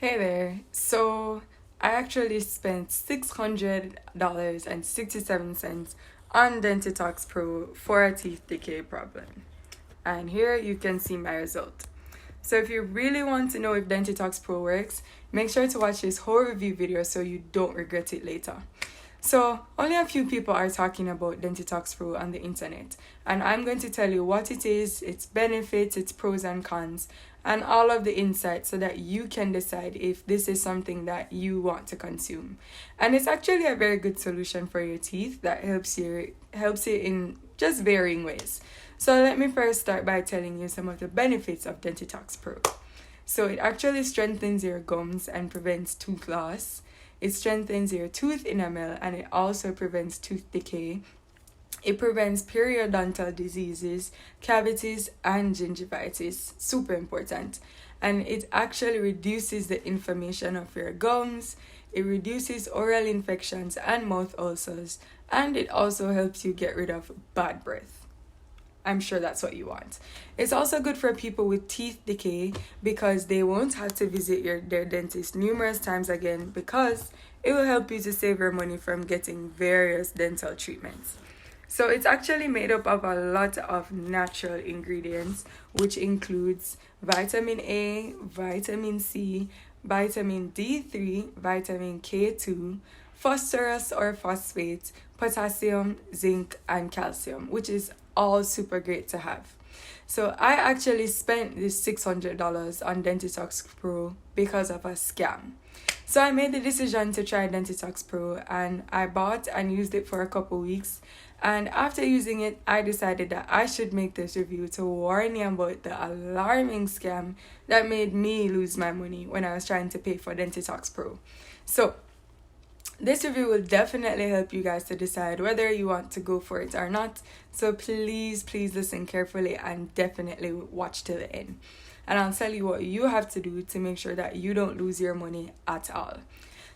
Hey there. So I actually spent $600.67 on Dentitox Pro for a teeth decay problem. And here you can see my result. So if you really want to know if Dentitox Pro works, make sure to watch this whole review video so you don't regret it later. So only a few people are talking about Dentitox Pro on the internet, and I'm going to tell you what it is, its benefits, its pros and cons, and all of the insights so that you can decide if this is something that you want to consume. And it's actually a very good solution for your teeth that helps you in just varying ways. So let me first start by telling you some of the benefits of Dentitox Pro. So it actually strengthens your gums and prevents tooth loss. It strengthens your tooth enamel and it also prevents tooth decay. It prevents periodontal diseases, cavities, and gingivitis. Super important. And it actually reduces the inflammation of your gums. It reduces oral infections and mouth ulcers. And it also helps you get rid of bad breath. I'm sure that's what you want. It's also good for people with teeth decay because they won't have to visit their dentist numerous times again, because it will help you to save your money from getting various dental treatments. So it's actually made up of a lot of natural ingredients, which includes vitamin A, vitamin C, vitamin D3, vitamin K2, phosphorus or phosphate, potassium, zinc, and calcium, which is all super great to have. So I actually spent this $600 on Dentitox Pro because of a scam. So I made the decision to try Dentitox Pro, and I bought and used it for a couple weeks. And after using it, I decided that I should make this review to warn you about the alarming scam that made me lose my money when I was trying to pay for Dentitox Pro. So this review will definitely help you guys to decide whether you want to go for it or not. So please listen carefully and definitely watch till the end. And I'll tell you what you have to do to make sure that you don't lose your money at all.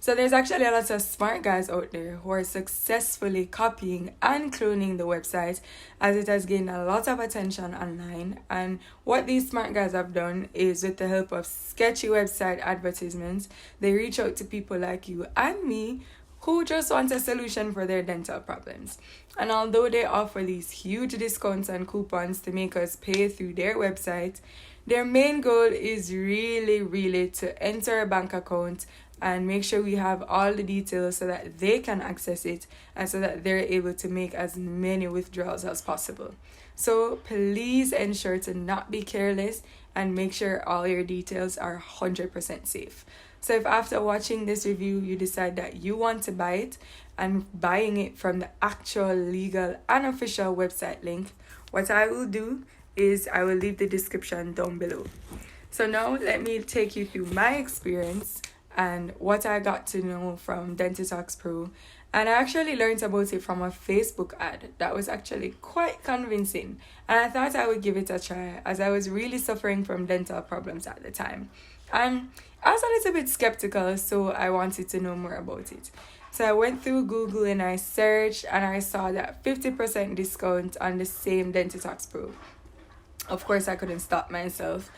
So there's actually a lot of smart guys out there who are successfully copying and cloning the website, as it has gained a lot of attention online. And what these smart guys have done is, with the help of sketchy website advertisements, they reach out to people like you and me who just want a solution for their dental problems. And although they offer these huge discounts and coupons to make us pay through their website, their main goal is really to enter a bank account and make sure we have all the details so that they can access it and so that they're able to make as many withdrawals as possible. So please ensure to not be careless and make sure all your details are 100% safe. So if after watching this review you decide that you want to buy it, and buying it from the actual legal and official website link, what I will do is I will leave the description down below. So now let me take you through my experience and what I got to know from Dentitox Pro. And I actually learned about it from a Facebook ad that was actually quite convincing, and I thought I would give it a try as I was really suffering from dental problems at the time. And I was a little bit skeptical, so I wanted to know more about it. So I went through Google and I searched, and I saw that 50% discount on the same Dentitox Pro. Of course, I couldn't stop myself.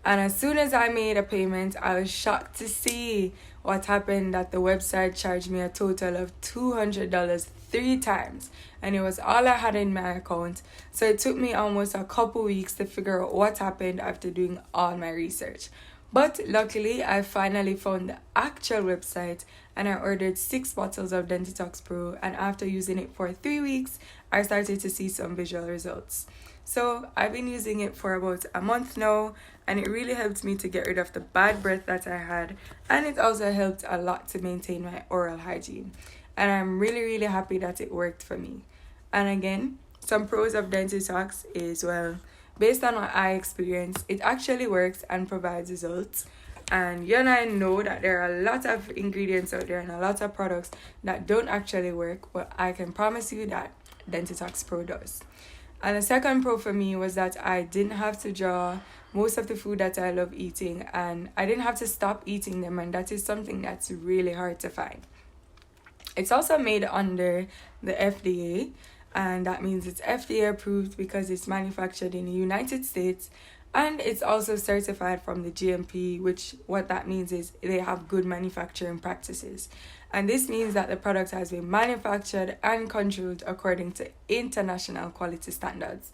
And as soon as I made a payment, I was shocked to see what happened, that the website charged me a total of $200 3 times. And it was all I had in my account. So it took me almost a couple weeks to figure out what happened after doing all my research. But luckily, I finally found the actual website and I ordered 6 bottles of Dentitox Pro. And after using it for 3 weeks, I started to see some visual results. So I've been using it for about a month now, and it really helped me to get rid of the bad breath that I had, and it also helped a lot to maintain my oral hygiene. And I'm really happy that it worked for me. And again, some pros of Dentitox is, well, based on what I experienced, it actually works and provides results. And you and I know that there are a lot of ingredients out there and a lot of products that don't actually work, but I can promise you that Dentitox Pro does. And the second pro for me was that I didn't have to draw most of the food that I love eating, and I didn't have to stop eating them, and that is something that's really hard to find. It's also made under the FDA, and that means it's FDA approved because it's manufactured in the United States, And it's also certified from the GMP, which what that means is they have good manufacturing practices. And this means that the product has been manufactured and controlled according to international quality standards.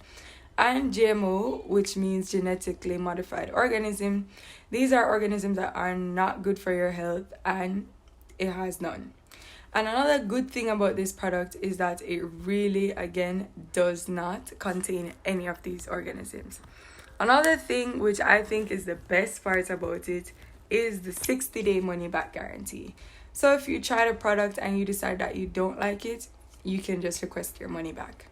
And GMO, which means genetically modified organism, these are organisms that are not good for your health, and it has none. And another good thing about this product is that it really, again, does not contain any of these organisms. Another thing which I think is the best part about it is the 60-day money back guarantee. So if you try the product and you decide that you don't like it, you can just request your money back.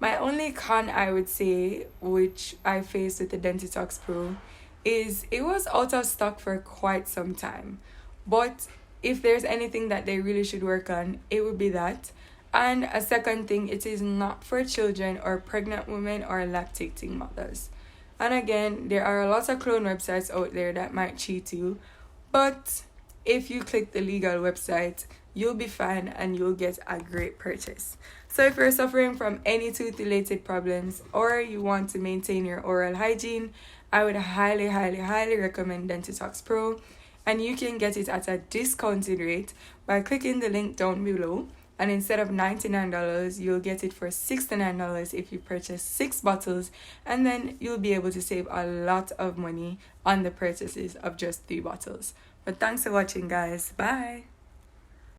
My only con, I would say, which I faced with the Dentitox Pro, is it was out of stock for quite some time. But if there's anything that they really should work on, it would be that. And a second thing, it is not for children or pregnant women or lactating mothers. And again, there are a lot of clone websites out there that might cheat you, but if you click the legal website, you'll be fine and you'll get a great purchase. So if you're suffering from any tooth-related problems or you want to maintain your oral hygiene, I would highly recommend Dentitox Pro. And you can get it at a discounted rate by clicking the link down below. And instead of $99, you'll get it for $69 if you purchase 6 bottles. And then you'll be able to save a lot of money on the purchases of just 3 bottles. But thanks for watching, guys. Bye.